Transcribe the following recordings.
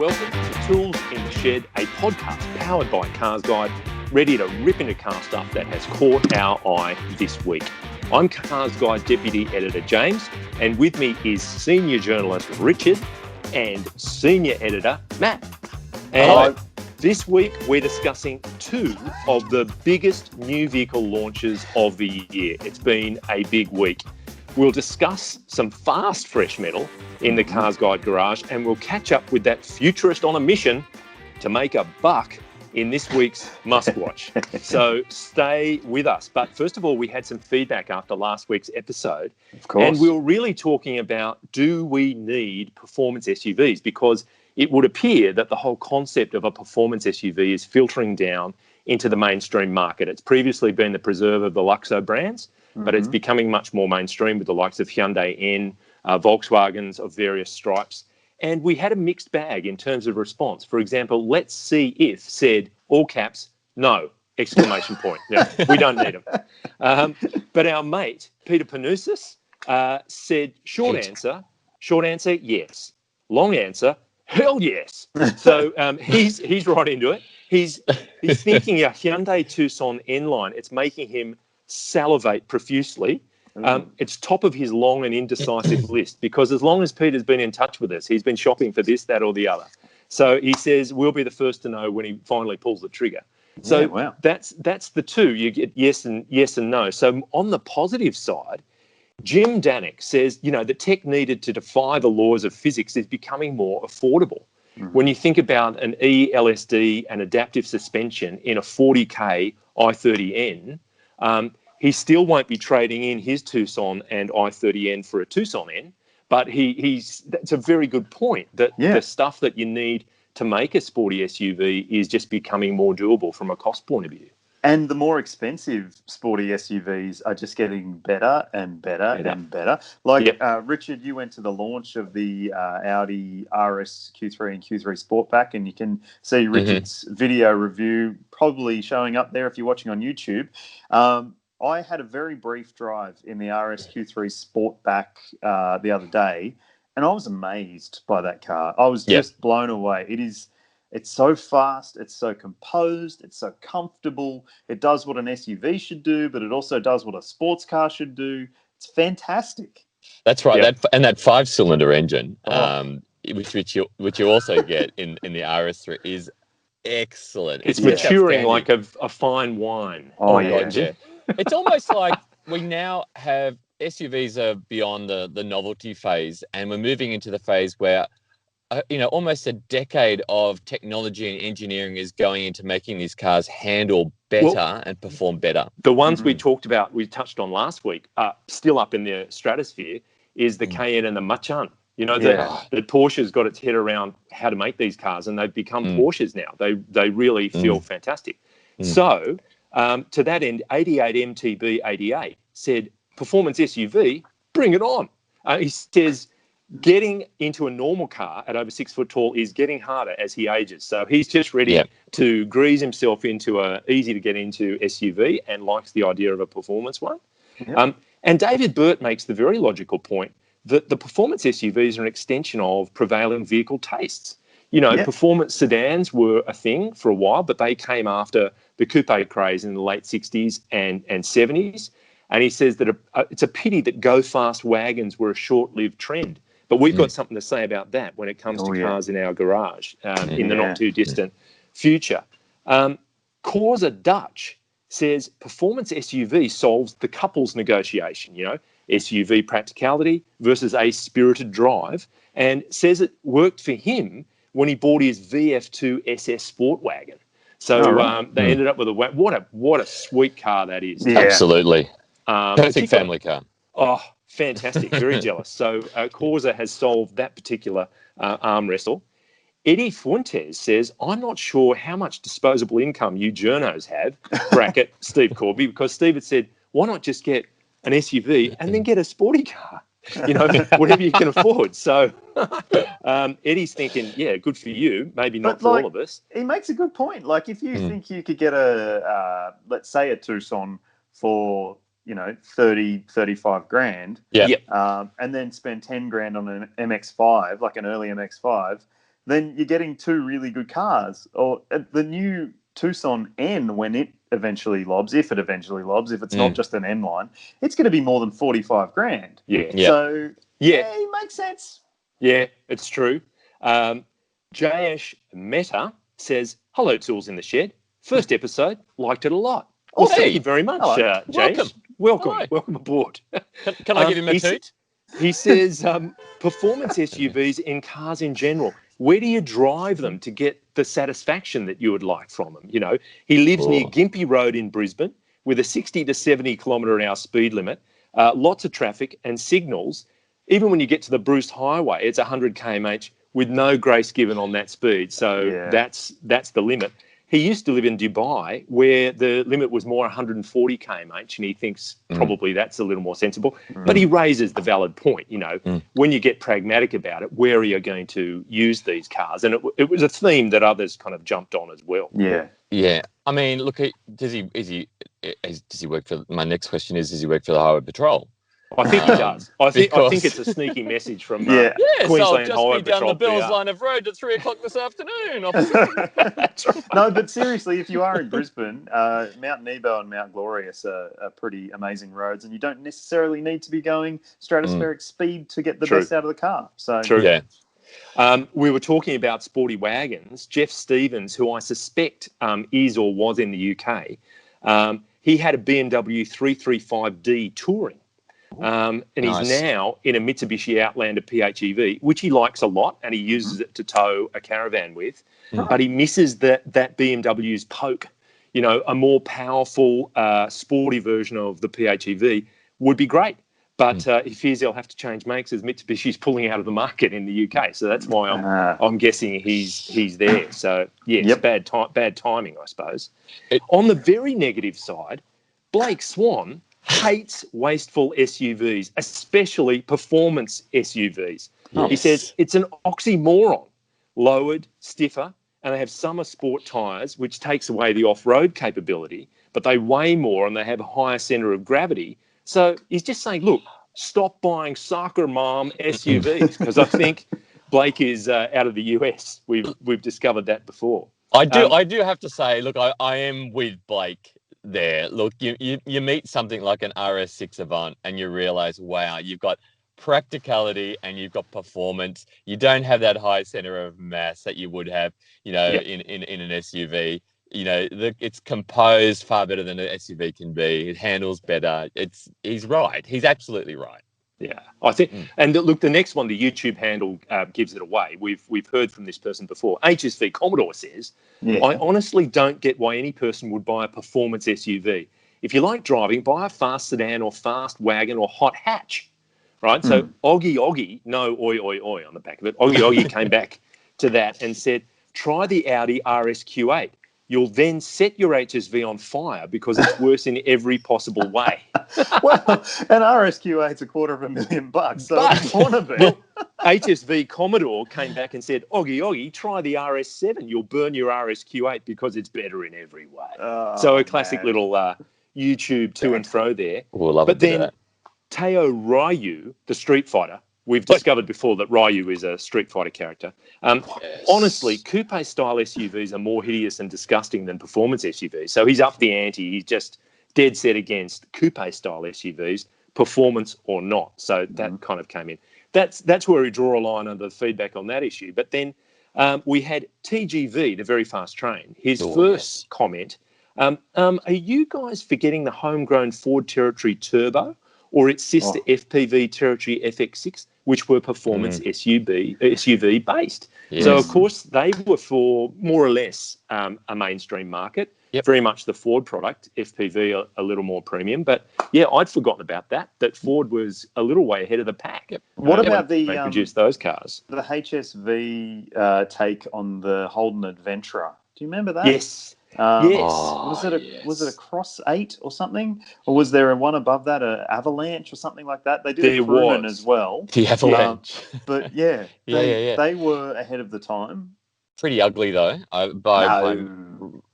welcome to Tools in the Shed, a podcast powered by CarsGuide, ready to rip into car stuff that has caught our eye this week. I'm CarsGuide Deputy Editor James, and with me is Senior Journalist Richard and Senior Editor Matt. And this week we're discussing two of the biggest new vehicle launches of the year. It's been a big week. We'll discuss some fast fresh metal in the CarsGuide garage, and we'll catch up with that futurist on a mission to make a buck in this week's MuskWatch. So stay with us. But first of all, we had some feedback after last week's episode. Of course. And we were really talking about, do we need performance SUVs? Because it would appear that the whole concept of a performance SUV is filtering down into the mainstream market. It's previously been the preserve of the Luxo brands, but it's becoming much more mainstream with the likes of Hyundai N, Volkswagens of various stripes. And we had a mixed bag in terms of response. For example, Let's See If said, all caps, no, exclamation point. Yeah, we don't need them. But our mate, Peter Panousis, said, short answer, yes. Long answer, hell yes. So he's right into it. He's thinking a Hyundai Tucson N-Line, it's making him salivate profusely. It's top of his long and indecisive list, because as long as Peter's been in touch with us, he's been shopping for this, that, or the other. So he says we'll be the first to know when he finally pulls the trigger. So that's the two. You get yes and no. So on the positive side, Jim Danek says, the tech needed to defy the laws of physics is becoming more affordable. When you think about an eLSD and adaptive suspension in a 40K i30N, he still won't be trading in his Tucson and i30N for a Tucson N, but that's a very good point, that the stuff that you need to make a sporty SUV is just becoming more doable from a cost point of view. And the more expensive sporty SUVs are just getting better and better and better. Like, Richard, you went to the launch of the Audi RS Q3 and Q3 Sportback, and you can see Richard's video review probably showing up there if you're watching on YouTube. I had a very brief drive in the RS Q3 Sportback the other day, and I was amazed by that car. I was just blown away. It's so fast, it's so composed, it's so comfortable. It does what an SUV should do, but it also does what a sports car should do. It's fantastic. That's right. That 5-cylinder engine, which you also get in the RS3, is excellent. It's maturing like a fine wine. Oh yeah. It's almost like we now have SUVs are beyond the novelty phase, and we're moving into the phase where almost a decade of technology and engineering is going into making these cars handle better and perform better. The ones we talked about, we touched on last week, still up in the stratosphere, is the Cayenne and the Macan. That Porsche's got its head around how to make these cars, and they've become Porsches now. They really feel fantastic. So to that end, 88 MTB 88 said, performance SUV, bring it on. He says, getting into a normal car at over 6 foot tall is getting harder as he ages. So he's just ready to grease himself into a easy to get into SUV and likes the idea of a performance one. And David Burt makes the very logical point that the performance SUVs are an extension of prevailing vehicle tastes. Performance sedans were a thing for a while, but they came after the coupe craze in the late 60s and 70s. And he says that it's a pity that go-fast wagons were a short-lived trend. But we've got something to say about that when it comes to cars in our garage in the not-too-distant future. Corsa Dutch says performance SUV solves the couples negotiation, SUV practicality versus a spirited drive, and says it worked for him when he bought his VF2 SS Sportwagon. So they ended up with what a sweet car that is. Yeah. Absolutely. Perfect family car. Oh, fantastic. Very jealous. So Corsa has solved that particular arm wrestle. Eddie Fuentes says, I'm not sure how much disposable income you journos have, bracket Steve Corby, because Steve had said, why not just get an SUV and then get a sporty car? Whatever you can afford. So Eddie's thinking, good for you, maybe not for all of us. He makes a good point. Like, if you think you could get let's say a Tucson for 30, 35 grand, and then spend 10 grand on an MX-5, like an early MX-5, then you're getting two really good cars. Or the new Tucson N, when it eventually lobs, if it's not just an N line, it's going to be more than 45 grand. Yeah. So, it makes sense. Yeah, it's true. Jayesh Meta says, hello, Tools in the Shed. First episode, liked it a lot. Well, thank you very much, Jayesh. Welcome aboard. Can I give him a toot? He says, performance SUVs in cars in general, where do you drive them to get the satisfaction that you would like from them? You know, he lives near Gympie Road in Brisbane with a 60 to 70 kilometre an hour speed limit, lots of traffic and signals. Even when you get to the Bruce Highway, it's 100 km/h with no grace given on that speed. So that's the limit. He used to live in Dubai where the limit was more 140 km/h, and he thinks probably that's a little more sensible. But he raises the valid point, you know, when you get pragmatic about it, where are you going to use these cars? And it was a theme that others kind of jumped on as well. Yeah. Yeah. I mean, look, does he work for, my next question is, does he work for the Highway Patrol? I think he does. I think it's a sneaky message from Queensland so Highway just be down Patrol. the Bells line of road at 3 o'clock this afternoon. No, but seriously, if you are in Brisbane, Mount Nebo and Mount Glorious are pretty amazing roads, and you don't necessarily need to be going stratospheric speed to get the best out of the car. So True. Yeah. We were talking about sporty wagons. Jeff Stevens, who I suspect is or was in the UK, he had a BMW 335D Touring. And he's now in a Mitsubishi Outlander PHEV, which he likes a lot, and he uses it to tow a caravan with. But he misses that BMW's poke. You know, a more powerful, sporty version of the PHEV would be great. But he fears he'll have to change makes as Mitsubishi's pulling out of the market in the UK. So that's why I'm guessing he's there. So it's bad timing, I suppose. On the very negative side, Blake Swan hates wasteful SUVs, especially performance SUVs. He says it's an oxymoron. Lowered, stiffer, and they have summer sport tyres, which takes away the off-road capability, but they weigh more and they have a higher centre of gravity. So he's just saying, look, stop buying soccer mom SUVs, because I think Blake is out of the US. We've discovered that before. I do have to say, look, I am with Blake there. Look, you meet something like an RS6 Avant and you realise, wow, you've got practicality and you've got performance. You don't have that high centre of mass that you would have, you know, in an SUV. You know, it's composed far better than an SUV can be. It handles better. He's right. He's absolutely right. Yeah, I think, and look, the next one, the YouTube handle gives it away. We've heard from this person before. HSV Commodore says, I honestly don't get why any person would buy a performance SUV. If you like driving, buy a fast sedan or fast wagon or hot hatch, right? So Oggy, no oi, oi, oi on the back of it. Oggy came back to that and said, try the Audi RS Q8. You'll then set your HSV on fire because it's worse in every possible way. Well, an RSQ8's $250,000, so it's want to be. HSV Commodore came back and said, Oggy, try the RS7. You'll burn your RSQ8 because it's better in every way. So a classic little YouTube to and fro there. We'll love but it then Teo Ryu, the Street Fighter, we've discovered before that Ryu is a Street Fighter character. Honestly, coupe-style SUVs are more hideous and disgusting than performance SUVs. So he's up the ante. He's just dead set against coupe-style SUVs, performance or not. So that kind of came in. That's where we draw a line under the feedback on that issue. But then we had TGV, the Very Fast Train. His first comment, are you guys forgetting the homegrown Ford Territory Turbo or its sister FPV Territory FX6, which were performance SUV based? Yes. So, of course, they were for more or less a mainstream market, very much the Ford product, FPV a little more premium. But, yeah, I'd forgotten about that Ford was a little way ahead of the pack. What about they produced those cars? The HSV take on the Holden Adventurer. Do you remember that? Yes. Was it a Cross 8 or something, or was there one above that, a Avalanche or something like that? They did a Crewman as well. The Avalanche, but they were ahead of the time. Pretty ugly though, by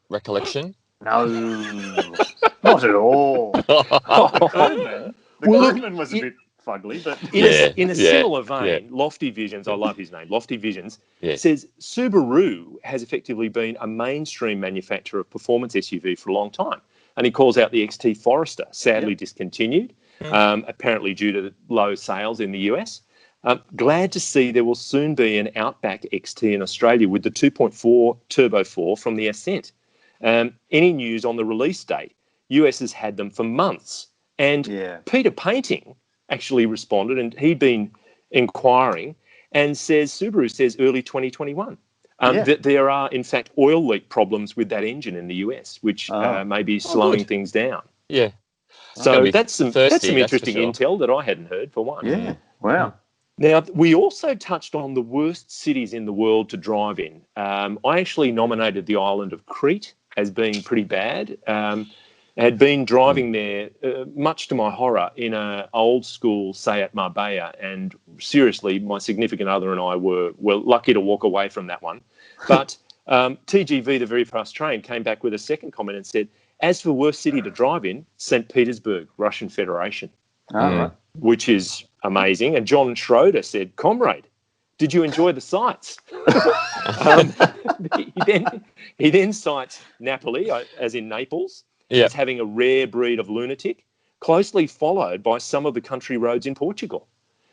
recollection. No, not at all. The Crewman was a bit fugly, but in a similar vein, Lofty Visions, I love his name, Lofty Visions, says Subaru has effectively been a mainstream manufacturer of performance SUV for a long time. And he calls out the XT Forester, sadly discontinued, apparently due to low sales in the US. Glad to see there will soon be an Outback XT in Australia with the 2.4 Turbo 4 from the Ascent. Any news on the release date? US has had them for months. And Peter Painting actually responded, and he'd been inquiring, and says Subaru says early 2021. That there are, in fact, oil leak problems with that engine in the US, which may be slowing things down. Yeah. So that's some interesting intel that I hadn't heard, for one. Yeah. Wow. Now, we also touched on the worst cities in the world to drive in. I actually nominated the island of Crete as being pretty bad. I had been driving there, much to my horror, in an old school Seat Marbella, and seriously, my significant other and I were lucky to walk away from that one. But TGV, the very fast train, came back with a second comment and said, as for worst city to drive in, St. Petersburg, Russian Federation, which is amazing. And John Schroeder said, comrade, did you enjoy the sights? He then cites Napoli, as in Naples, as having a rare breed of lunatic, closely followed by some of the country roads in Portugal.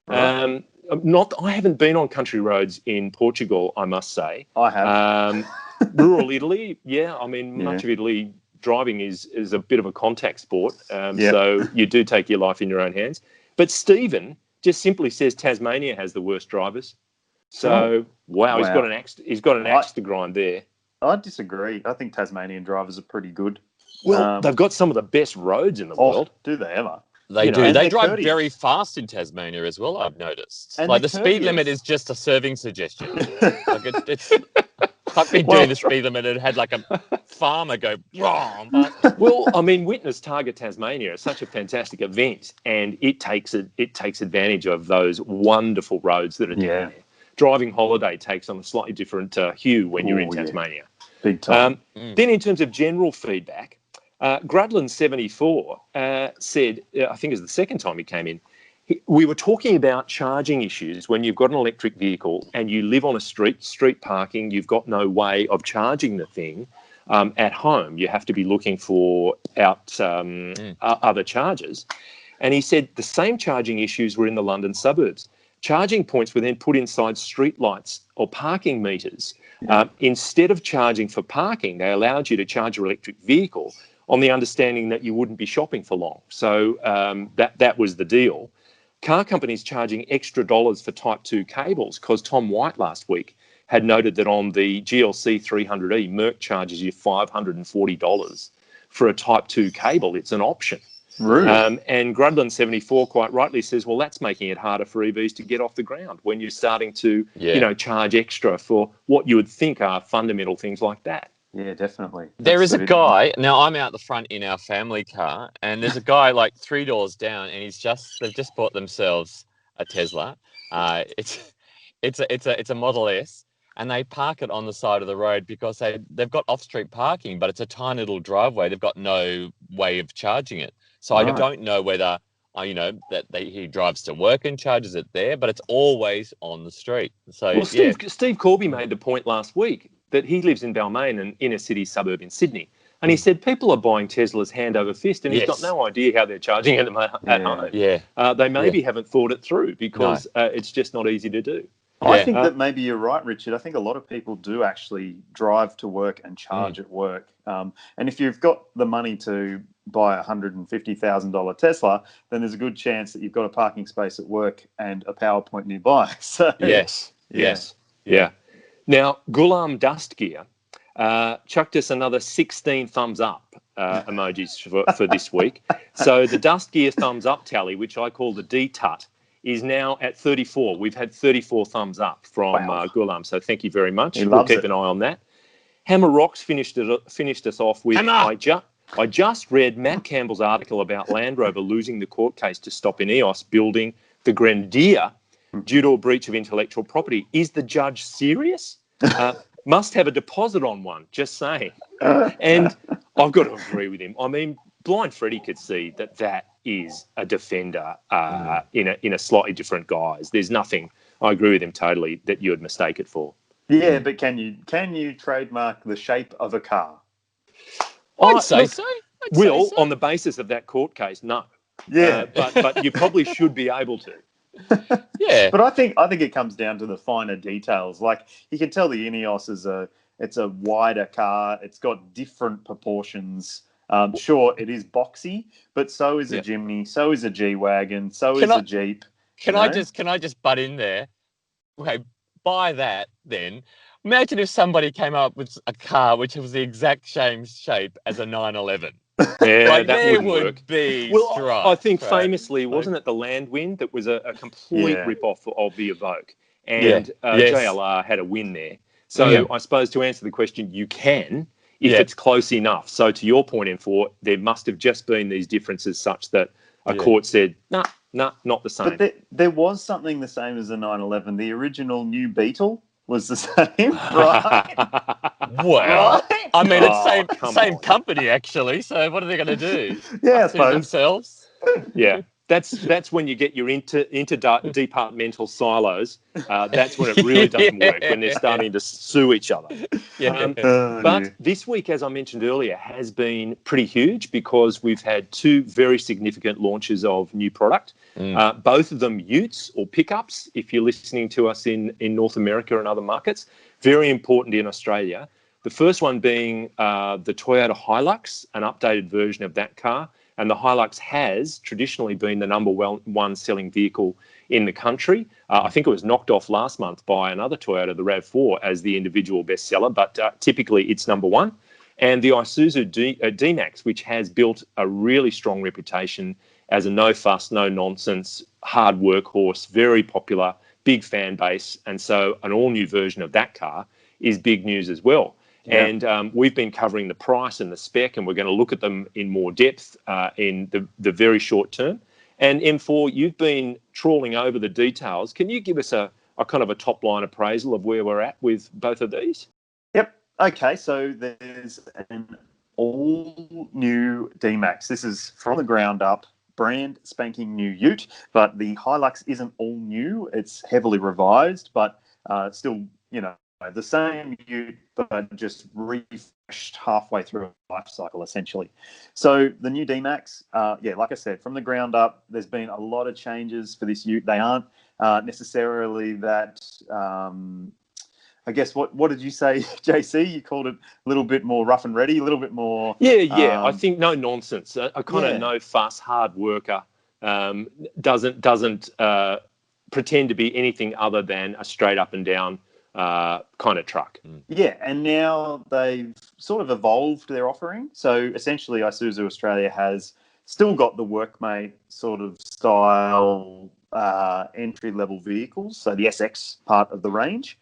I haven't been on country roads in Portugal, I must say. I have. Rural Italy, much of Italy, driving is a bit of a contact sport. So you do take your life in your own hands. But Stephen just simply says Tasmania has the worst drivers. So, wow. He's got an axe to grind there. I disagree. I think Tasmanian drivers are pretty good. Well, they've got some of the best roads in the world. Do they ever? They do. They drive very fast in Tasmania as well, I've noticed. And the speed limit is just a serving suggestion. I've been doing the speed limit and had like a farmer go, wrong. Well, witness Target Tasmania is such a fantastic event, and it takes advantage of those wonderful roads that are down there. Driving Holiday takes on a slightly different hue when you're in Tasmania. Big time. Then in terms of general feedback, Grudland74 said, I think it was the second time he came in, we were talking about charging issues when you've got an electric vehicle and you live on a street parking, you've got no way of charging the thing at home. You have to be looking for other chargers. And he said the same charging issues were in the London suburbs. Charging points were then put inside street lights or parking meters. Instead of charging for parking, they allowed you to charge your electric vehicle on the understanding that you wouldn't be shopping for long. So that was the deal. Car companies charging extra dollars for Type 2 cables, because Tom White last week had noted that on the GLC 300E, Merck charges you $540 for a Type 2 cable. It's an option. Really? And Grudland74 quite rightly says, well, that's making it harder for EVs to get off the ground when you're starting to, charge extra for what you would think are fundamental things like that. Yeah, definitely. There is a guy, now I'm out the front in our family car, and there's a guy like 3 doors down, and they've just bought themselves a Tesla. It's a Model S, and they park it on the side of the road because they've got off-street parking, but it's a tiny little driveway. They've got no way of charging it. So I don't know whether, he drives to work and charges it there, but it's always on the street. So Steve Corby made the point last week that he lives in Balmain, an inner city suburb in Sydney. And he said people are buying Teslas hand over fist, and he's got no idea how they're charging them at home. They maybe haven't thought it through because it's just not easy to do. I think that maybe you're right, Richard. I think a lot of people do actually drive to work and charge at work. And if you've got the money to buy a $150,000 Tesla, then there's a good chance that you've got a parking space at work and a power point nearby. So Yes. Now, Ghulam Dustgear chucked us another 16 thumbs up emojis for this week. So the Dustgear thumbs up tally, which I call the D-Tut, is now at 34. We've had 34 thumbs up from Ghulam, so thank you very much. We'll keep an eye on that. Hammer Rocks finished us off with, I just read Matt Campbell's article about Land Rover losing the court case to stop Ineos building the Grenadier due to a breach of intellectual property. Is the judge serious? Must have a deposit on one, just saying. And I've got to agree with him. Blind Freddie could see that is a Defender in a slightly different guise. There's nothing, I agree with him totally, that you would mistake it for. Yeah, but can you trademark the shape of a car? I'd say so. On the basis of that court case, no. Yeah, but you probably should be able to. Yeah, but I think it comes down to the finer details. Like, you can tell the Ineos it's a wider car. It's got different proportions. Sure, it is boxy, but so is a Jimny, so is a G-Wagon, so is a Jeep. Can I just butt in there? Okay, buy that then. Imagine if somebody came up with a car which was the exact same shape as a 911. Yeah, that there wouldn't would work. be Well, strife, I think right? famously, wasn't it the Landwind that was a complete rip-off of the Evoque? And Yes. JLR had a win there. So I suppose to answer the question, you can, if it's close enough. So to your point, M4, there must have just been these differences such that a court said, nah, not the same. But there was something the same as the 911. The original New Beetle was the same, right? Well, right? I mean, it's same company, actually. So what are they going to do? Yeah, I suppose. Themselves? Yeah. That's when you get your interdepartmental silos. That's when it really doesn't work, when they're starting to sue each other. But this week, as I mentioned earlier, has been pretty huge because we've had two very significant launches of new product. Both of them utes or pickups, if you're listening to us in North America and other markets. Very important in Australia. The first one being the Toyota HiLux, an updated version of that car. And the HiLux has traditionally been the number one selling vehicle in the country. I think it was knocked off last month by another Toyota, the RAV4, as the individual bestseller, but typically it's number one. And the Isuzu DMax, which has built a really strong reputation as a no-fuss, no-nonsense, hard workhorse, very popular, big fan base. And so an all-new version of that car is big news as well. Yeah. And we've been covering the price and the spec, and we're going to look at them in more depth in the very short term. And M4, you've been trawling over the details. Can you give us a kind of a top-line appraisal of where we're at with both of these? Yep. Okay, so there's an all-new DMax. This is from the ground up, brand spanking new ute, but the HiLux isn't all new. It's heavily revised, but still, the same ute, but just refreshed halfway through a life cycle, essentially. So the new DMax, like I said, from the ground up, there's been a lot of changes for this ute. They aren't necessarily that, I guess, what did you say, JC? You called it a little bit more rough and ready, a little bit more... Yeah, I think no nonsense. A kind of no fuss, hard worker, doesn't pretend to be anything other than a straight up and down kind of truck. Yeah, and now they've sort of evolved their offering. So essentially, Isuzu Australia has still got the workmate sort of style entry-level vehicles, so the SX part of the range.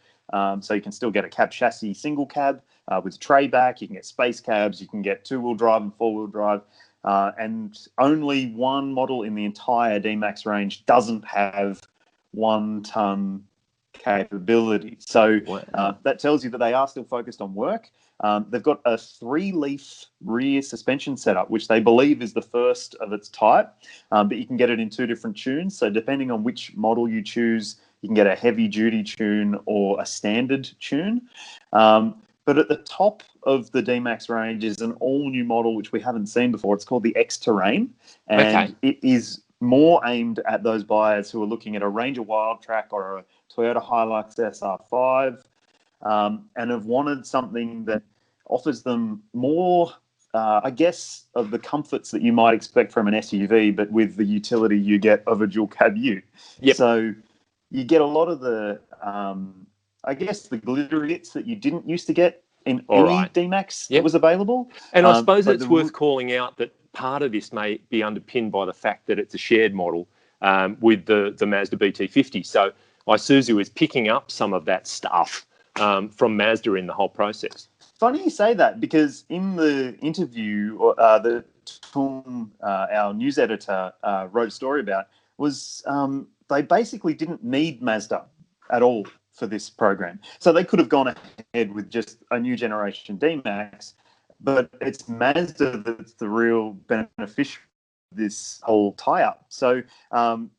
So you can still get a cab chassis single cab with tray back. You can get space cabs. You can get two-wheel drive and four-wheel drive. And only one model in the entire DMax range doesn't have 1 ton capability. So that tells you that they are still focused on work. They've got a 3-leaf rear suspension setup, which they believe is the first of its type, but you can get it in 2 different tunes. So depending on which model you choose, you can get a heavy duty tune or a standard tune. But at the top of the DMax range is an all new model, which we haven't seen before. It's called the X-Terrain, and it is more aimed at those buyers who are looking at a Ranger Wildtrak or a Toyota HiLux SR5, and have wanted something that offers them more, I guess, of the comforts that you might expect from an SUV, but with the utility you get of a dual cab ute. Yep. So you get a lot of the, I guess, the glitter bits that you didn't used to get in any DMax that was available. And I suppose it's worth calling out that part of this may be underpinned by the fact that it's a shared model with the Mazda BT50. So Isuzu is picking up some of that stuff from Mazda in the whole process. Funny you say that, because in the interview that Tom, our news editor, wrote a story about, was they basically didn't need Mazda at all for this program. So they could have gone ahead with just a new generation DMax, but it's Mazda that's the real beneficiary this whole tie-up. So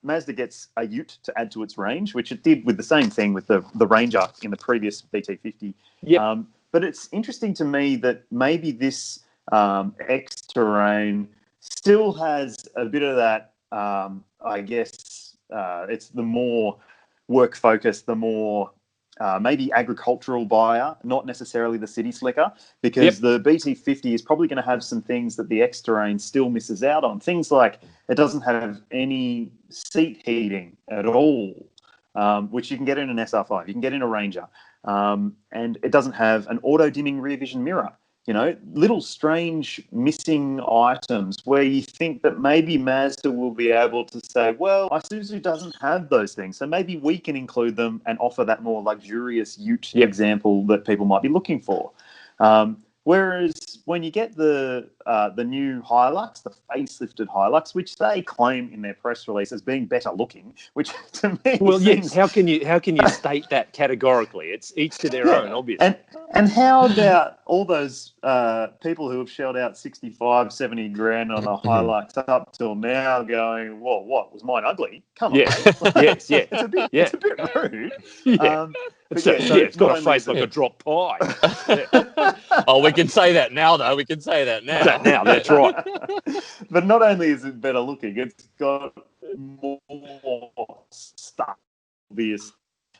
Mazda gets a Ute to add to its range, which it did with the same thing with the Ranger in the previous BT50. Yep. But it's interesting to me that maybe this X-Terrain still has a bit of that, I guess, it's the more work-focused, the more maybe agricultural buyer, not necessarily the city slicker, because the BT50 is probably going to have some things that the X-Terrain still misses out on. Things like it doesn't have any seat heating at all, which you can get in an SR5, you can get in a Ranger, and it doesn't have an auto-dimming rear vision mirror. You know, little strange missing items where you think that maybe Mazda will be able to say, well, Isuzu doesn't have those things, so maybe we can include them and offer that more luxurious Ute example that people might be looking for. Whereas when you get the new HiLux, the facelifted HiLux, which they claim in their press release as being better looking, which to me yes, how can you state that categorically? It's each to their own, obviously. And how about all those people who have shelled out 65, 70 grand on a HiLux up till now going, well, what, was mine ugly? Come on, mate. Yes. It's a bit rude. Yeah. It's got a face like a dropped pie. Oh, we can say that now, though. We can say that now. That's right. But not only is it better looking, it's got more stuff. Obvious.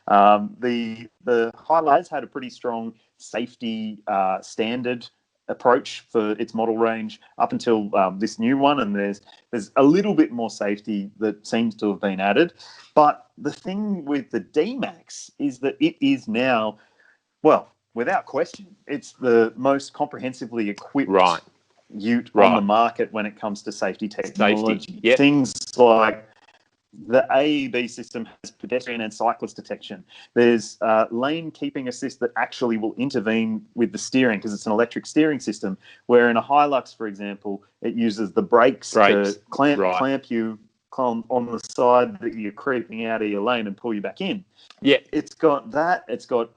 The HiLux has had a pretty strong safety standard approach for its model range up until this new one, and there's a little bit more safety that seems to have been added. But the thing with the DMax is that it is now, well, without question, it's the most comprehensively equipped Ute on the market when it comes to safety technology. Things like the AEB system has pedestrian and cyclist detection. There's lane keeping assist that actually will intervene with the steering because it's an electric steering system, where in a HiLux, for example, it uses the brakes. To clamp you on the side that you're creeping out of your lane and pull you back in. Yeah. It's got that. It's got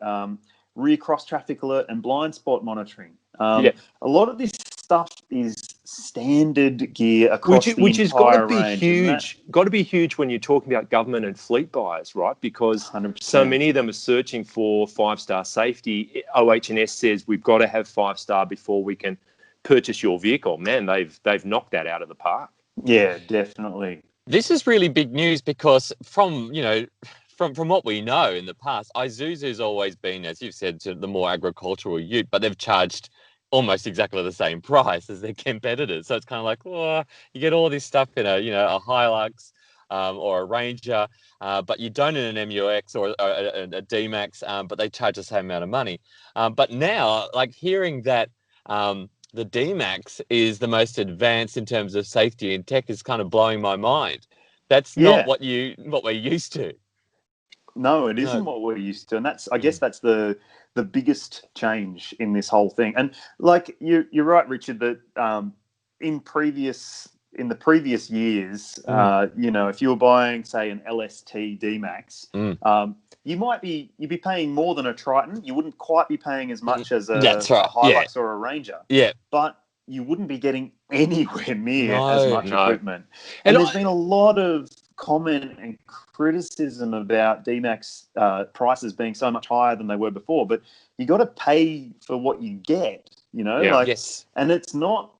rear cross traffic alert and blind spot monitoring. A lot of this stuff is standard gear across the entire range. Got to be huge when you're talking about government and fleet buyers, right? Because 100%. So many of them are searching for 5-star safety. OH&S says we've got to have 5-star before we can purchase your vehicle. Man, they've knocked that out of the park. Yeah, definitely. This is really big news because from what we know in the past, Isuzu's always been, as you've said, to the more agricultural Ute, but they've charged almost exactly the same price as their competitors. So it's kind of like, oh, you get all this stuff in a HiLux or a Ranger, but you don't in an MUX or a DMax, but they charge the same amount of money. But now, like hearing that the DMax is the most advanced in terms of safety and tech is kind of blowing my mind. That's not what we're used to. No, it isn't what we're used to, and I guess that's the biggest change in this whole thing. And like you're right, Richard, that in the previous years, if you were buying, say, an LST DMax, you'd be paying more than a Triton. You wouldn't quite be paying as much as a HiLux or a Ranger. Yeah, but you wouldn't be getting anywhere near as much equipment. And there's been a lot of comment and criticism about DMax prices being so much higher than they were before, but you got to pay for what you get, and it's not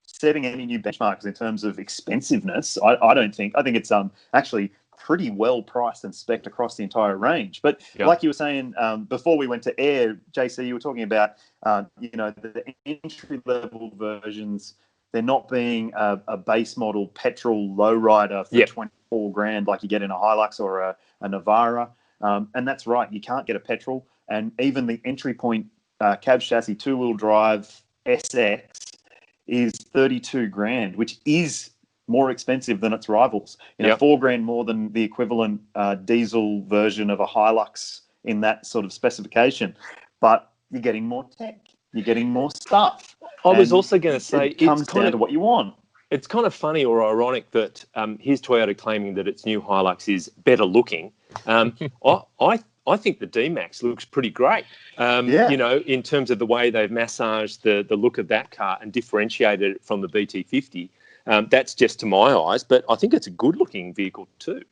setting any new benchmarks in terms of expensiveness. I don't think. I think it's actually pretty well priced and spec'd across the entire range. But like you were saying before we went to air, JC, you were talking about the entry level versions. They're not being a base model petrol lowrider for 24 grand like you get in a HiLux or a Navara. And that's right, you can't get a petrol. And even the entry point cab chassis 2-wheel drive SX is 32 grand, which is more expensive than its rivals. 4 grand more than the equivalent diesel version of a HiLux in that sort of specification. But you're getting more tech. You're getting more stuff. I was also going to say, it comes down to what you want. It's kind of funny or ironic that here's Toyota claiming that its new HiLux is better looking. I think the DMax looks pretty great. In terms of the way they've massaged the look of that car and differentiated it from the BT50. That's just to my eyes, but I think it's a good-looking vehicle too.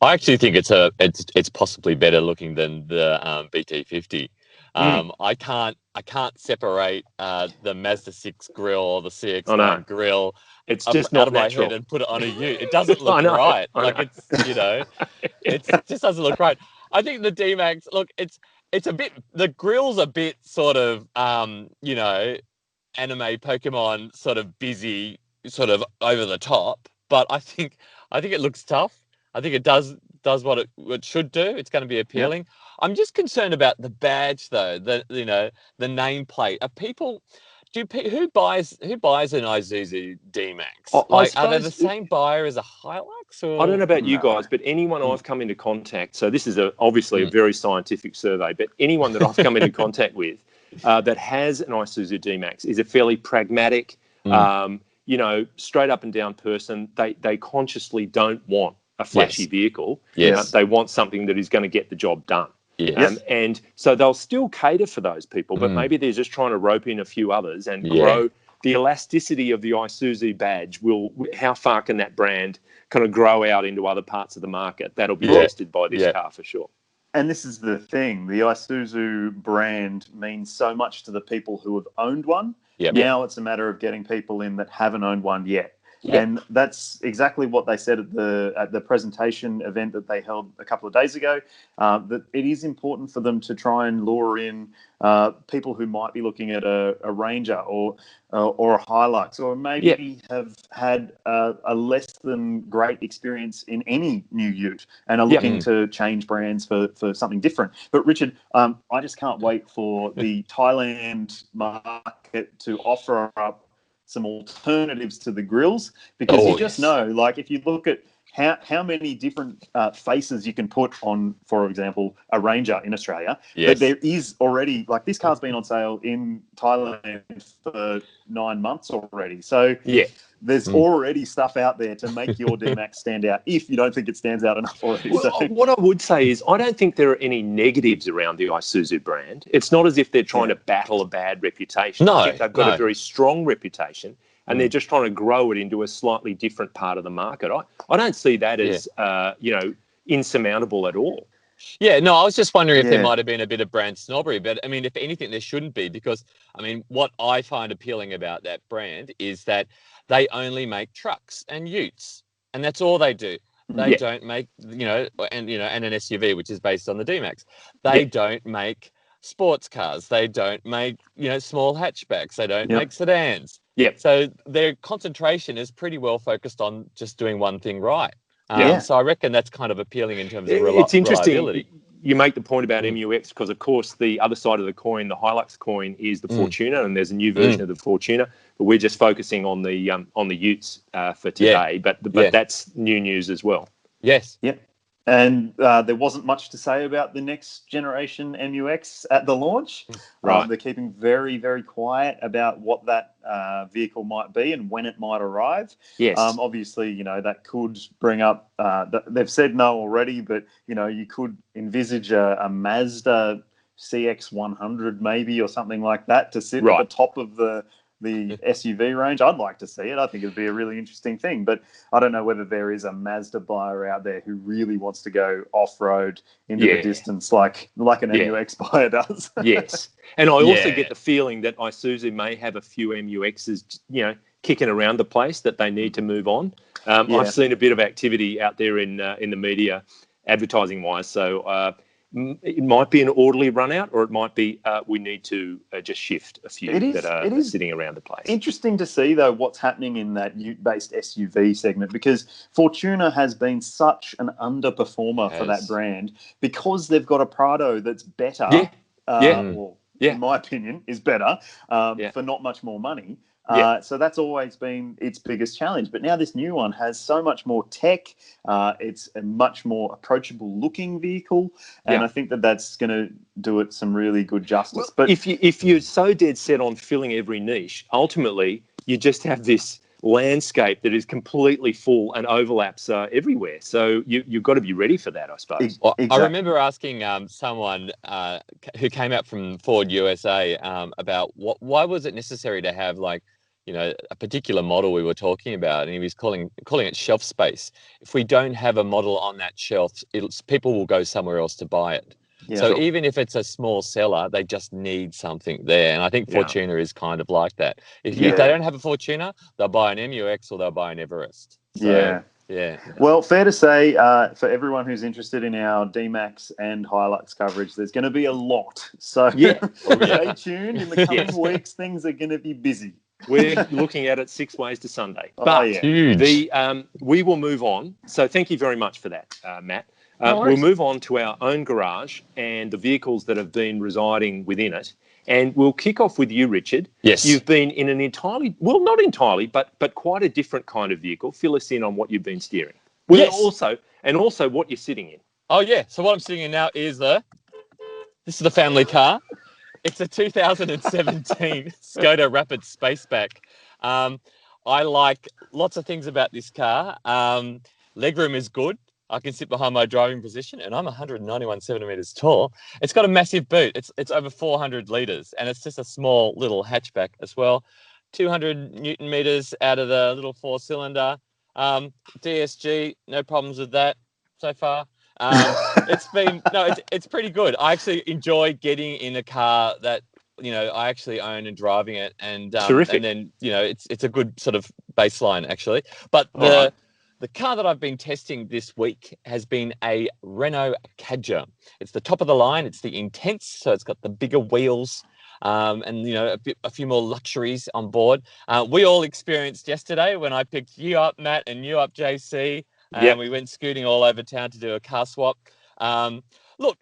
I actually think it's possibly better looking than the BT50. I can't separate the Mazda 6 grille or the CX-9 grille. It's just not out of natural. my head and put it on a Ute. It doesn't look I know, right. I Like know. it just doesn't look right. I think the DMax, look, it's a bit, the grille's a bit sort of anime Pokemon sort of busy, sort of over the top. But I think it looks tough. I think it does what it should do. It's going to be appealing. Yep. I'm just concerned about the badge though. The nameplate. Are people? Who buys an Isuzu DMax? Are they the same buyer as a HiLux? Or? I don't know about you guys, but anyone I've come into contact, so this is obviously a very scientific survey, but anyone that I've come into contact with that has an Isuzu DMax is a fairly pragmatic, straight up and down person. They consciously don't want a flashy vehicle. Yes. They want something that is going to get the job done. Yes. And so they'll still cater for those people, but maybe they're just trying to rope in a few others and grow the elasticity of the Isuzu badge. How far can that brand kind of grow out into other parts of the market? That'll be tested by this car for sure. And this is the thing. The Isuzu brand means so much to the people who have owned one. Yep. Now it's a matter of getting people in that haven't owned one yet. Yep. And that's exactly what they said at the presentation event that they held a couple of days ago, that it is important for them to try and lure in people who might be looking at a Ranger or a HiLux, or maybe have had a less than great experience in any new ute and are looking to change brands for something different. But Richard, I just can't wait for the Thailand market to offer up some alternatives to the grills, because you just know, like, if you look at how many different faces you can put on, for example, a Ranger in Australia, but there is already, like, this car's been on sale in Thailand for 9 months already. So there's already stuff out there to make your DMax stand out if you don't think it stands out enough already. Well, what I would say is I don't think there are any negatives around the Isuzu brand. It's not as if they're trying to battle a bad reputation. No, I think they've got a very strong reputation, and they're just trying to grow it into a slightly different part of the market. I don't see that as insurmountable at all. Yeah, no, I was just wondering if there might have been a bit of brand snobbery, but I mean, if anything, there shouldn't be, because I mean, what I find appealing about that brand is that they only make trucks and utes, and that's all they do. They don't make, and an SUV, which is based on the DMax. They don't make sports cars. They don't make, small hatchbacks. They don't make sedans. So their concentration is pretty well focused on just doing one thing right. So I reckon that's kind of appealing in terms of It's interesting. reliability. You make the point about MUX because, of course, the other side of the coin, the HiLux coin, is the Fortuner, and there's a new version of the Fortuner. But we're just focusing on the Utes for today. But that's new news as well. Yes. Yep. And there wasn't much to say about the next generation MUX at the launch. Right. They're keeping very, very quiet about what that vehicle might be and when it might arrive. Yes. Obviously, that could bring up, they've said no already, but, you could envisage a Mazda CX-100 maybe, or something like that, to sit at the top of the SUV range. I'd like to see it. I think it'd be a really interesting thing, but I don't know whether there is a Mazda buyer out there who really wants to go off-road into the distance like an MUX buyer does. Yes. And I also get the feeling that Isuzu may have a few MUXs, kicking around the place that they need to move on. I've seen a bit of activity out there in the media, advertising-wise, so it might be an orderly run out, or it might be we need to just shift a few that are sitting around the place. Interesting to see, though, what's happening in that ute-based SUV segment, because Fortuner has been such an underperformer for that brand, because they've got a Prado that's better. In my opinion, is better for not much more money. So that's always been its biggest challenge. But now this new one has so much more tech. It's a much more approachable looking vehicle. And I think that's going to do it some really good justice. Well, but if you're so dead set on filling every niche, ultimately you just have this landscape that is completely full and overlaps everywhere. So you've got to be ready for that, I suppose. Well, I remember asking someone who came out from Ford USA about why was it necessary to have a particular model we were talking about, and he was calling it shelf space. If we don't have a model on that shelf, people will go somewhere else to buy it. Yeah, so even if it's a small seller, they just need something there. And I think Fortuner is kind of like that. If they don't have a Fortuner, they'll buy an MUX or they'll buy an Everest. So, yeah. Well, fair to say, for everyone who's interested in our DMax and HiLux coverage, there's going to be a lot. So stay tuned. In the coming weeks, things are going to be busy. We're looking at it 6 ways to Sunday. But huge. We will move on. So thank you very much for that, Matt. We'll move on to our own garage and the vehicles that have been residing within it. And we'll kick off with you, Richard. Yes. You've been in an entirely, well, not entirely, but quite a different kind of vehicle. Fill us in on what you've been steering. Well, also what you're sitting in. Oh, yeah. So what I'm sitting in now is this is the family car. It's a 2017 Skoda Rapid Spaceback. I like lots of things about this car. Legroom is good. I can sit behind my driving position, and I'm 191 centimeters tall. It's got a massive boot. It's over 400 liters, and it's just a small little hatchback as well. 200 Newton meters out of the little 4-cylinder. DSG, no problems with that so far. It's pretty good. I actually enjoy getting in a car that I actually own and driving it, and terrific. And then it's a good sort of baseline actually. But the car that I've been testing this week has been a Renault Kadjar. It's the top of the line. It's the Intense, so it's got the bigger wheels, and a few more luxuries on board. We all experienced yesterday when I picked you up, Matt, and you up, JC. We went scooting all over town to do a car swap. Look,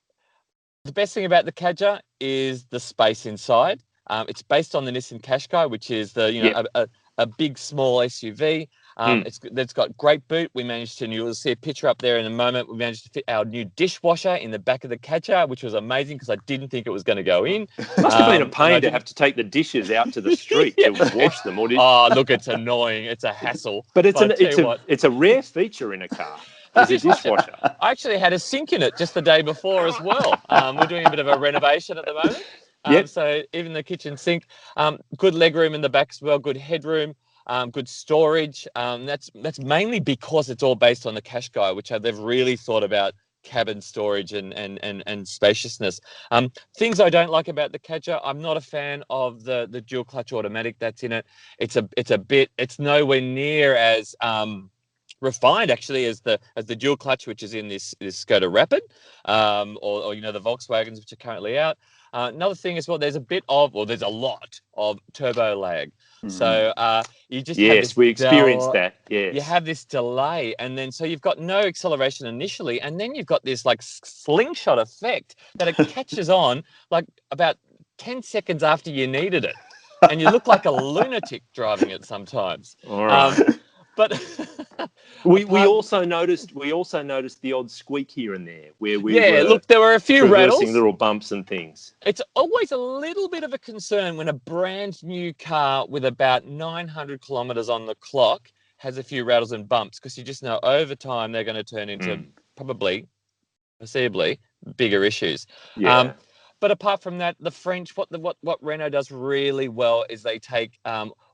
the best thing about the Kadjar is the space inside. It's based on the Nissan Qashqai, which is a big, small SUV. It's got great boot. We managed to, and you'll see a picture up there in a moment, we managed to fit our new dishwasher in the back of the Kadjar, which was amazing because I didn't think it was going to go in. Must have been a pain to have to take the dishes out to the street to wash them. Or look, it's annoying. It's a hassle. But it's a rare feature in a car. It's a dishwasher. I actually had a sink in it just the day before as well. We're doing a bit of a renovation at the moment. So even the kitchen sink, good legroom in the back as well, good headroom. Good storage. That's mainly because it's all based on the Qashqai, which they've really thought about cabin storage and spaciousness. Things I don't like about the Kadjar, I'm not a fan of the dual clutch automatic that's in it. It's nowhere near as refined actually as the dual clutch which is in this Skoda Rapid, or the Volkswagens which are currently out. Another thing as well, there's a lot of turbo lag. So you just we experienced that. Yes, you have this delay, and then so you've got no acceleration initially, and then you've got this like slingshot effect that it catches on like about 10 seconds after you needed it, and you look like a lunatic driving it sometimes. All right. But we also noticed the odd squeak here and there where we look, there were a few rattles, little bumps and things. It's always a little bit of a concern when a brand new car with about 900 kilometers on the clock has a few rattles and bumps, because you just know over time they're going to turn into probably, foreseeably, bigger issues. Yeah. But apart from that, the French, what Renault does really well is they take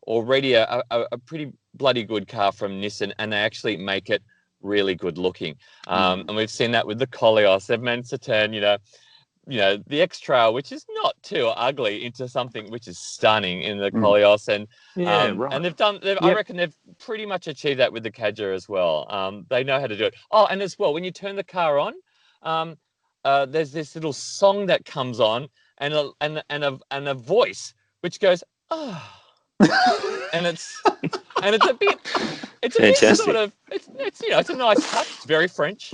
already a pretty bloody good car from Nissan, and they actually make it really good looking. And we've seen that with the Koleos. They've managed to turn, the X-Trail, which is not too ugly, into something which is stunning in the Koleos. And and I reckon they've pretty much achieved that with the Kadjar as well. They know how to do it. Oh, and as well, when you turn the car on, there's this little song that comes on, and a voice which goes, oh. and it's a bit sort of, it's a nice touch. It's very French,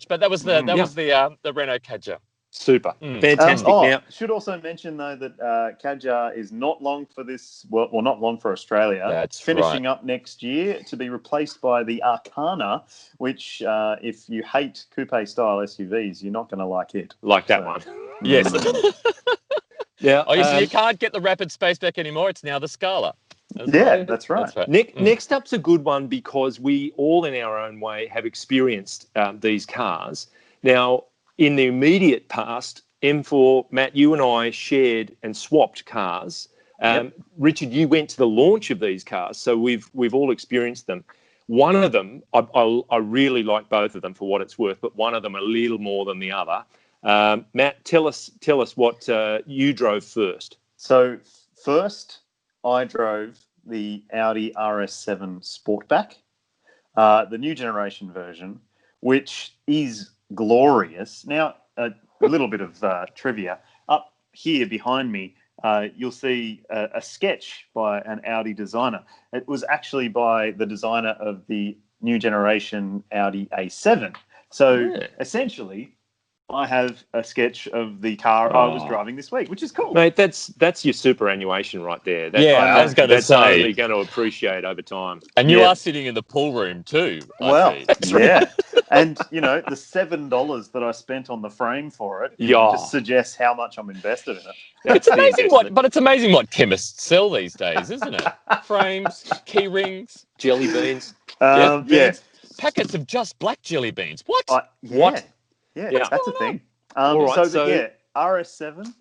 But that was the Renault Kadjar. Super, fantastic. Now, should also mention though that Kadjar is not long for this. Well, not long for Australia. That's finishing up next year to be replaced by the Arcana, which if you hate coupe style SUVs, you're not going to like it. Like that one. Yes. Yeah. Oh, so you can't get the Rapid Spaceback anymore. It's now the Scala. That's right. Next up's a good one, because we all in our own way have experienced these cars. Now, in the immediate past, M4, Matt, you and I shared and swapped cars Richard, you went to the launch of these cars, so we've all experienced them. One of them, I really like both of them for what it's worth, but one of them a little more than the other. Matt, tell us what you drove first. So first, I drove the Audi RS7 Sportback, the new generation version, which is glorious. Now, a little bit of trivia. Up here behind me, you'll see a sketch by an Audi designer. It was actually by the designer of the new generation Audi A7. So essentially, I have a sketch of the car I was driving this week, which is cool. Mate, that's your superannuation right there. I was going to say. That's only going to appreciate over time. And you are sitting in the pool room too. That's right. And, the $7 that I spent on the frame for it just suggests how much I'm invested in it. It's amazing what chemists sell these days, isn't it? Frames, key rings, jelly beans. Packets of just black jelly beans. What? What? Yeah, that's a thing. RS7,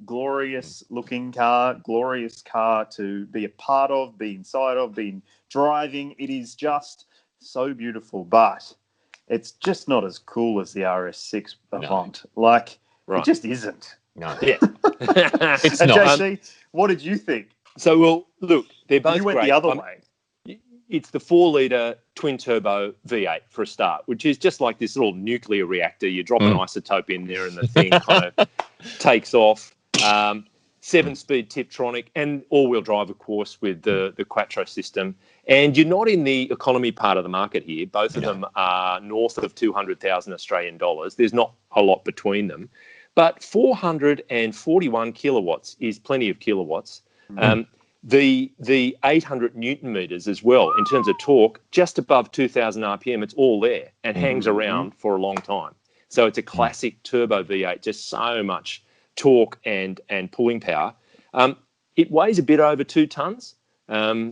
glorious looking car, glorious car to be a part of, be inside of, be driving. It is just so beautiful, but it's just not as cool as the RS6 Avant. It just isn't. No. Yeah. It's and not. JC, what did you think? So, well, look, they're both You went great. the other way. It's the 4-litre twin-turbo V8 for a start, which is just like this little nuclear reactor. You drop an isotope in there and the thing kind of takes off. 7-speed Tiptronic and all-wheel drive, of course, with the Quattro system. And you're not in the economy part of the market here. Both of them are north of 200,000 Australian dollars. There's not a lot between them. But 441 kilowatts is plenty of kilowatts. The 800 Newton meters as well, in terms of torque, just above 2,000 RPM, it's all there and hangs around for a long time. So it's a classic turbo V8, just so much torque and pulling power. It weighs a bit over 2 tonnes.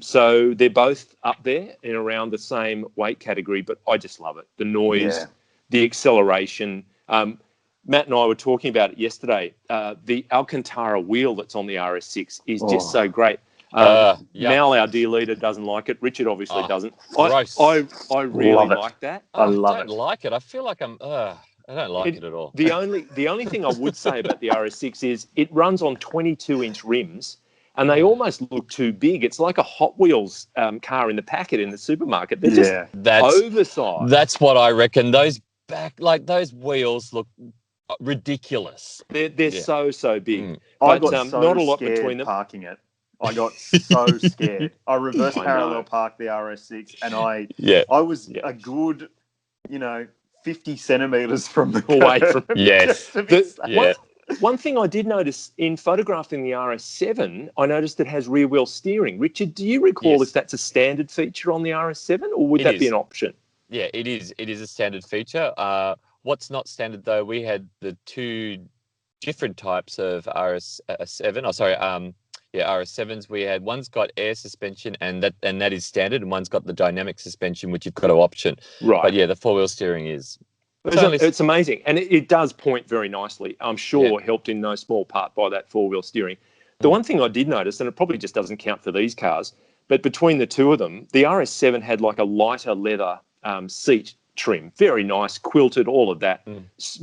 So they're both up there in around the same weight category, but I just love it. The noise, the acceleration. Matt and I were talking about it yesterday. The Alcantara wheel that's on the RS6 is just so great. Mal, our dear leader, doesn't like it. Richard obviously doesn't. I really like that. I love it. I don't like it. I feel like I don't like it at all. The only thing I would say about the RS6 is it runs on 22-inch rims, and they almost look too big. It's like a Hot Wheels car in the packet in the supermarket. They're just oversized. That's what I reckon. Those wheels look ridiculous. They're so big. I got not a lot between them. Parking it. I got so scared. I reverse parallel parked the RS6, and I was a good, 50 centimeters from the away from. Yes. One thing I did notice in photographing the RS7, I noticed it has rear wheel steering. Richard, do you recall if that's a standard feature on the RS7, or would that be an option? Yeah, it is. It is a standard feature. What's not standard though? We had the 2 different types of RS7. RS7s. We had one's got air suspension, and that is standard, and one's got the dynamic suspension, which you've got to option. Right. But the 4-wheel steering is. It's amazing, and it does point very nicely. I'm sure helped in no small part by that 4-wheel steering. The one thing I did notice, and it probably just doesn't count for these cars, but between the two of them, the RS7 had like a lighter leather seat trim, very nice, quilted, all of that,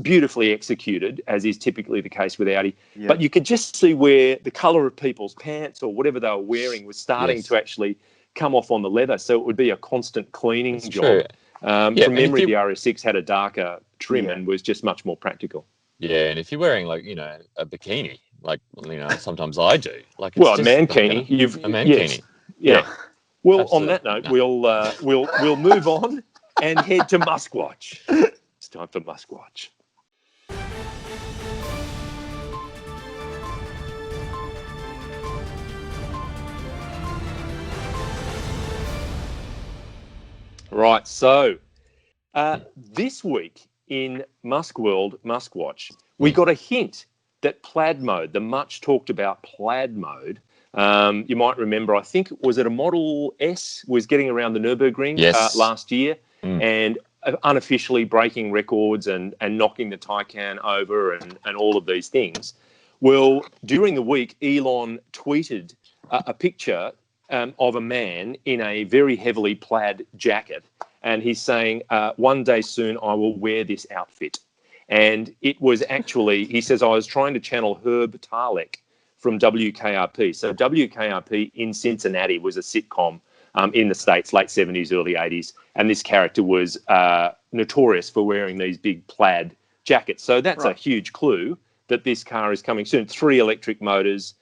beautifully executed, as is typically the case with Audi. Yep. But you could just see where the colour of people's pants or whatever they were wearing was starting to actually come off on the leather, so it would be a constant cleaning job. True. From memory, the RS6 had a darker trim and was just much more practical. Yeah, and if you're wearing a bikini, sometimes I do. A mankini. A mankini. Yeah. Well, absolutely. On that note, we'll move on and head to MuskWatch. It's time for MuskWatch. Right, so this week in Muskworld MuskWatch, we got a hint that Plaid mode, the much talked about Plaid mode, you might remember, I think, was it a Model S, was getting around the Nürburgring last year and unofficially breaking records and knocking the Taycan over and all of these things. Well, during the week, Elon tweeted a picture of a man in a very heavily plaid jacket. And he's saying, one day soon I will wear this outfit. And it was actually, he says, I was trying to channel Herb Tarlek from WKRP. So WKRP in Cincinnati was a sitcom in the States, late 70s, early 80s. And this character was notorious for wearing these big plaid jackets. So that's a huge clue that this car is coming soon. 3 electric motors,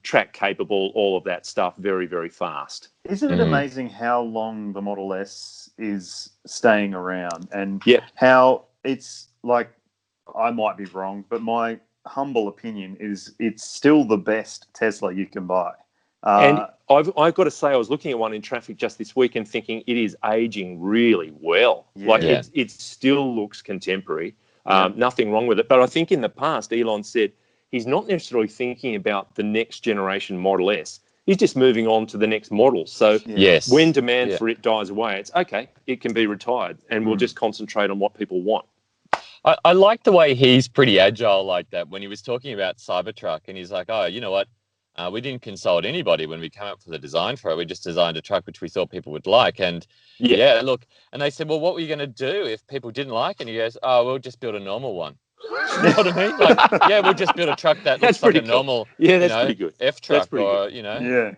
track capable, all of that stuff, very, very fast. Isn't it amazing how long the Model S is staying around and how it's like, I might be wrong, but my humble opinion is it's still the best Tesla you can buy. And I've got to say, I was looking at one in traffic just this week and thinking it is aging really well. It still looks contemporary. Nothing wrong with it. But I think in the past, Elon said he's not necessarily thinking about the next generation Model S. He's just moving on to the next model. So when demand for it dies away, it's okay, it can be retired and we'll just concentrate on what people want. I like the way he's pretty agile like that when he was talking about Cybertruck and he's like, oh, you know what? We didn't consult anybody when we came up for the design for it. We just designed a truck which we thought people would like. And look, and they said, well, what were you going to do if people didn't like it? And he goes, oh, we'll just build a normal one. You know what I mean? Like, we'll just build a truck that looks like a normal, pretty good. F truck or, Yeah.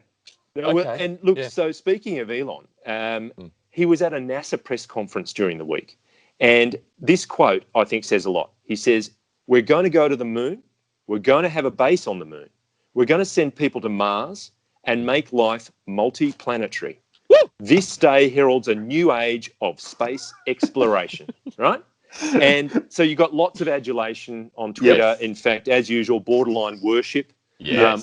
Okay. And look, so speaking of Elon, he was at a NASA press conference during the week. And this quote, I think, says a lot. He says, we're going to go to the moon. We're going to have a base on the moon. We're going to send people to Mars and make life multi-planetary. This day heralds a new age of space exploration, right? And so you got lots of adulation on Twitter. In fact, as usual, borderline worship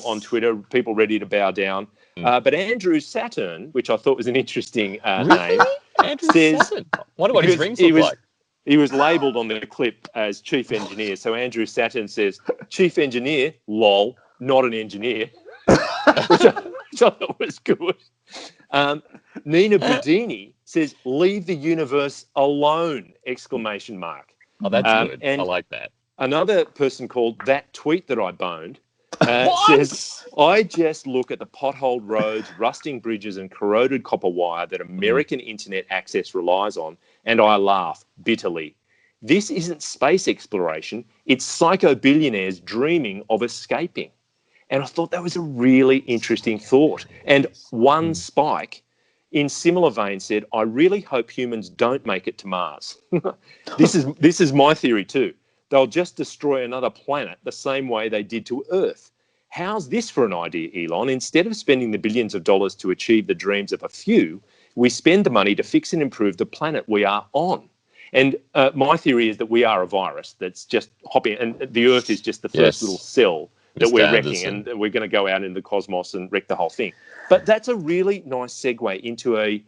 on Twitter, people ready to bow down. But Andrew Saturn, which I thought was an interesting name, says... Saturn? I wonder what his rings look like. He was labelled on the clip as chief engineer. So Andrew Saturn says, chief engineer, lol, not an engineer, which I thought was good. Nina Budini says, leave the universe alone, exclamation mark. Oh, that's good. I like that. Another person called That Tweet That I Boned says, I just look at the potholed roads, rusting bridges and corroded copper wire that American internet access relies on, and I laugh bitterly. This isn't space exploration. It's psycho-billionaires dreaming of escaping. And I thought that was a really interesting thought. And one Spike, in similar vein, said, I really hope humans don't make it to Mars. This is my theory too. They'll just destroy another planet the same way they did to Earth. How's this for an idea, Elon? Instead of spending the billions of dollars to achieve the dreams of a few, we spend the money to fix and improve the planet we are on. And my theory is that we are a virus that's just hopping, and the Earth is just the first little cell that we're wrecking, and we're going to go out in the cosmos and wreck the whole thing. But that's a really nice segue into a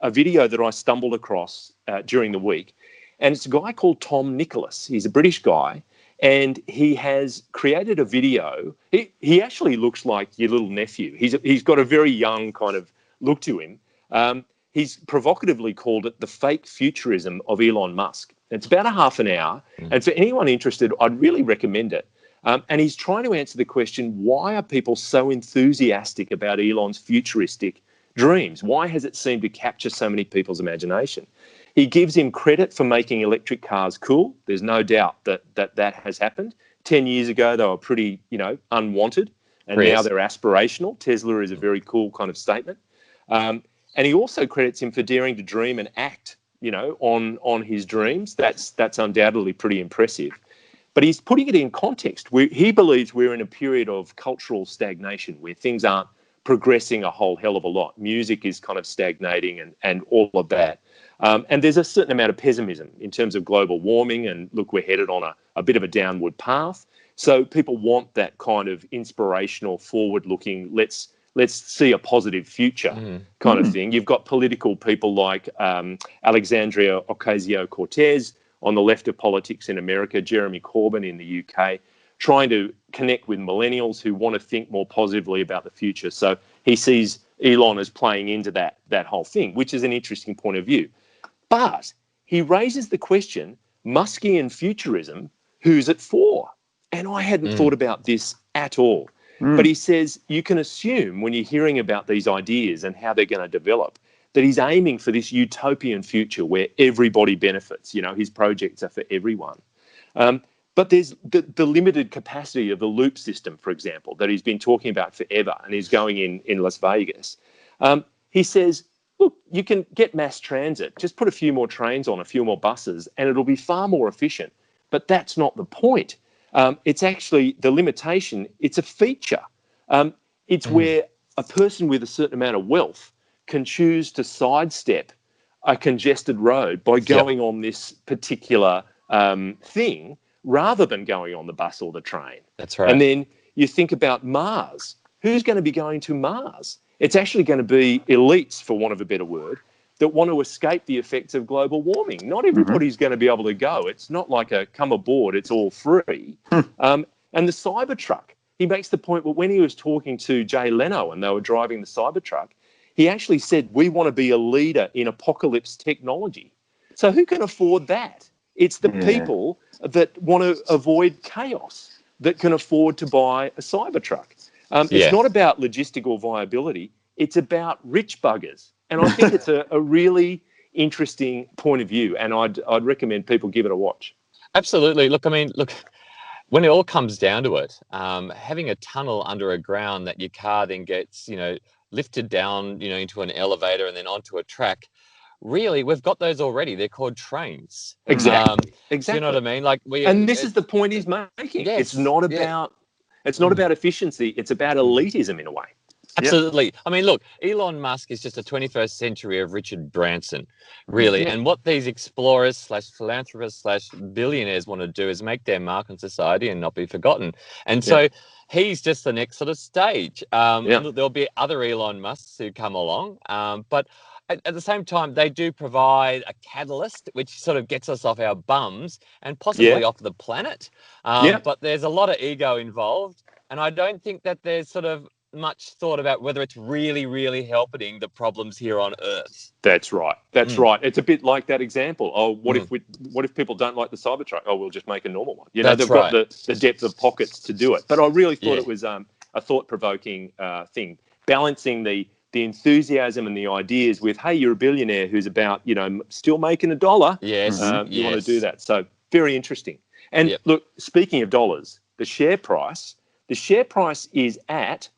video that I stumbled across during the week. And it's a guy called Tom Nicholas. He's a British guy, and he has created a video. He actually looks like your little nephew. He's got a very young kind of look to him. He's provocatively called it the fake futurism of Elon Musk. It's about a half an hour. And for anyone interested, I'd really recommend it. And he's trying to answer the question, why are people so enthusiastic about Elon's futuristic dreams? Why has it seemed to capture so many people's imagination? He gives him credit for making electric cars cool. There's no doubt that has happened. 10 years ago, they were pretty, unwanted, and now they're aspirational. Tesla is a very cool kind of statement. And he also credits him for daring to dream and act, on his dreams. That's undoubtedly pretty impressive. But he's putting it in context. He believes we're in a period of cultural stagnation where things aren't progressing a whole hell of a lot. Music is kind of stagnating and all of that. And there's a certain amount of pessimism in terms of global warming, and look, we're headed on a bit of a downward path. So people want that kind of inspirational, forward-looking, let's see a positive future kind of thing. You've got political people like Alexandria Ocasio-Cortez on the left of politics in America, Jeremy Corbyn in the UK, trying to connect with millennials who want to think more positively about the future. So he sees Elon as playing into that whole thing, which is an interesting point of view. But he raises the question, Muskian futurism, who's it for? And I hadn't thought about this at all. But he says you can assume when you're hearing about these ideas and how they're going to develop that he's aiming for this utopian future where everybody benefits. You know, his projects are for everyone. But there's the limited capacity of the loop system, for example, that he's been talking about forever and is going in Las Vegas. He says, look, you can get mass transit, just put a few more trains on, a few more buses, and it'll be far more efficient. But that's not the point. It's actually the limitation. It's a feature. It's where a person with a certain amount of wealth can choose to sidestep a congested road by going on this particular thing rather than going on the bus or the train. That's right. And then you think about Mars. Who's going to be going to Mars? It's actually going to be elites, for want of a better word, that want to escape the effects of global warming. Not everybody's going to be able to go. It's not like a come aboard, it's all free. And the Cybertruck, he makes the point, well, when he was talking to Jay Leno and they were driving the Cybertruck, he actually said, we want to be a leader in apocalypse technology. So who can afford that? It's the people that want to avoid chaos that can afford to buy a Cybertruck. It's not about logistical viability. It's about rich buggers. And I think it's a really interesting point of view, and I'd recommend people give it a watch. Absolutely. Look, when it all comes down to it, having a tunnel under a ground that your car then gets, lifted down, into an elevator and then onto a track, really, we've got those already. They're called trains. Exactly. Do you know what I mean? Like, this is the point he's making. Yes, it's not about efficiency. It's about elitism in a way. Absolutely. Yep. I mean, look, Elon Musk is just a 21st century of Richard Branson, really. And what these explorers / philanthropists / billionaires want to do is make their mark on society and not be forgotten. And so he's just the next sort of stage. Look, there'll be other Elon Musks who come along, but at the same time, they do provide a catalyst which sort of gets us off our bums and possibly off the planet. But there's a lot of ego involved. And I don't think that there's sort of much thought about whether it's really, really helping the problems here on Earth. That's right. That's right. It's a bit like that example. Oh, what if people don't like the Cybertruck? Oh, we'll just make a normal one. They've got the depth of pockets to do it. But I really thought it was a thought-provoking thing, balancing the enthusiasm and the ideas with, hey, you're a billionaire who's about, still making $1. Yes. You want to do that. So very interesting. And look, speaking of dollars, the share price is at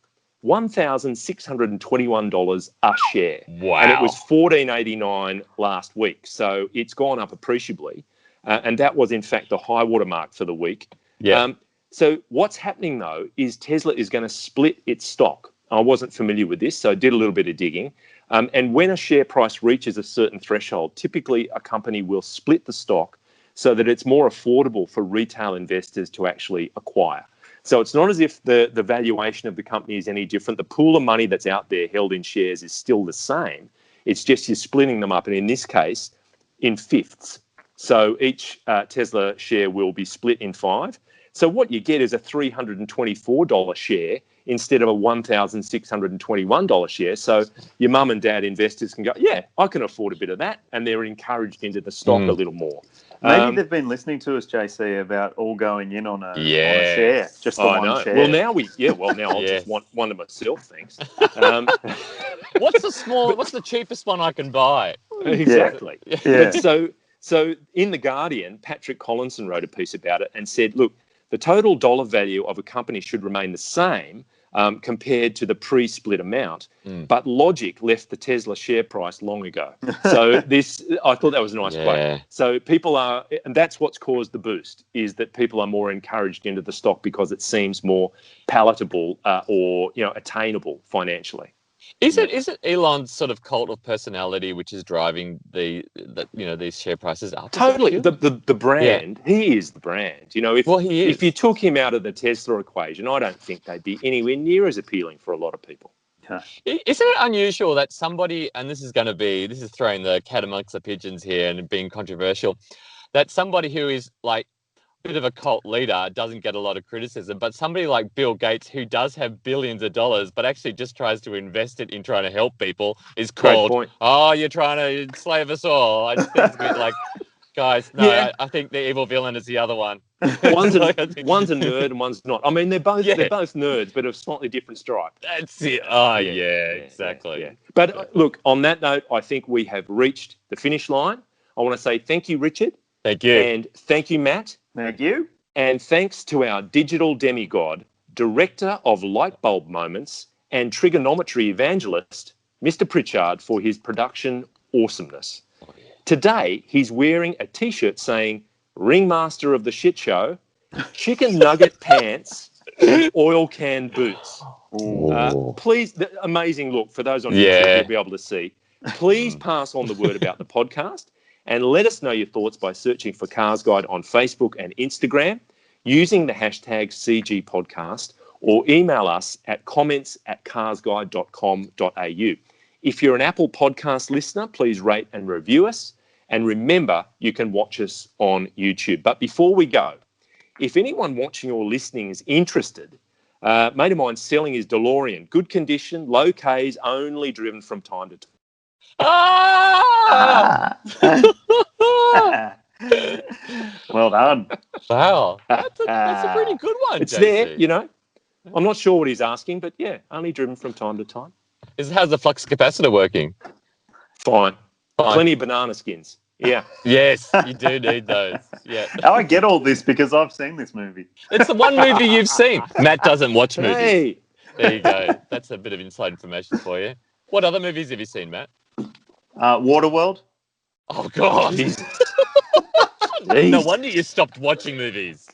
$1,621 a share. Wow. And it was $14.89 last week. So it's gone up appreciably. And that was, in fact, the high water mark for the week. Yeah. So what's happening, though, is Tesla is going to split its stock. I wasn't familiar with this, so I did a little bit of digging. And when a share price reaches a certain threshold, typically a company will split the stock so that it's more affordable for retail investors to actually acquire. So it's not as if the valuation of the company is any different. The pool of money that's out there held in shares is still the same. It's just you're splitting them up, and in this case, in fifths. So each Tesla share will be split in 5. So what you get is a $324 share instead of a $1,621 share. So your mum and dad investors can go, yeah, I can afford a bit of that, and they're encouraged into the stock a little more. Maybe they've been listening to us, JC, about all going in on a share, just the one share. Well, now I'll just want one to myself, thanks. What's the cheapest one I can buy? Exactly. Yeah. So in The Guardian, Patrick Collinson wrote a piece about it and said, look, the total dollar value of a company should remain the same compared to the pre-split amount, but logic left the Tesla share price long ago. So I thought that was a nice play. So people are, and that's what's caused the boost, is that people are more encouraged into the stock because it seems more palatable or attainable financially. Is it Elon's sort of cult of personality which is driving these share prices up? Totally. The brand, he is the brand. If you took him out of the Tesla equation, I don't think they'd be anywhere near as appealing for a lot of people. Isn't it unusual that somebody, and this is throwing the cat amongst the pigeons here and being controversial, that somebody who is like bit of a cult leader doesn't get a lot of criticism, but somebody like Bill Gates, who does have billions of dollars but actually just tries to invest it in trying to help people, is called, oh, you're trying to enslave us all. I just think it's a bit like, Guys, no, Yeah. I think the evil villain is the other one. One's a nerd and one's not. I mean, they're both Yeah. nerds, but of slightly different stripe. That's it. Oh, yeah, exactly. Yeah. But look, on that note, I think we have reached the finish line. I want to say thank you, Richard. Thank you. And thank you, Matt. Thank you. And thanks to our digital demigod, director of light bulb moments and trigonometry evangelist, Mr. Pritchard, for his production awesomeness. Today, he's wearing a T-shirt saying, Ringmaster of the Shit Show, chicken nugget pants, and oil can boots. Please, amazing look. For those on YouTube, you'll be able to see. Please pass on the word about the podcast and let us know your thoughts by searching for CarsGuide on Facebook and Instagram using the hashtag CGPodcast or email us at comments@carsguide.com.au. If you're an Apple Podcast listener, please rate and review us. And remember, you can watch us on YouTube. But before we go, if anyone watching or listening is interested, a mate of mine selling his DeLorean, good condition, low Ks, only driven from time to time. Well done. Wow. That's a pretty good one, It's JC. there, you know. I'm not sure what he's asking, but yeah, only driven from time to time. How's the flux capacitor working? Fine. Plenty of banana skins. Yeah. Yes, you do need those. Yeah. I get all this because I've seen this movie. It's the one movie you've seen. Matt doesn't watch movies. Hey. There you go. That's a bit of inside information for you. What other movies have you seen, Matt? Waterworld. Oh, God. Jeez. No wonder you stopped watching movies.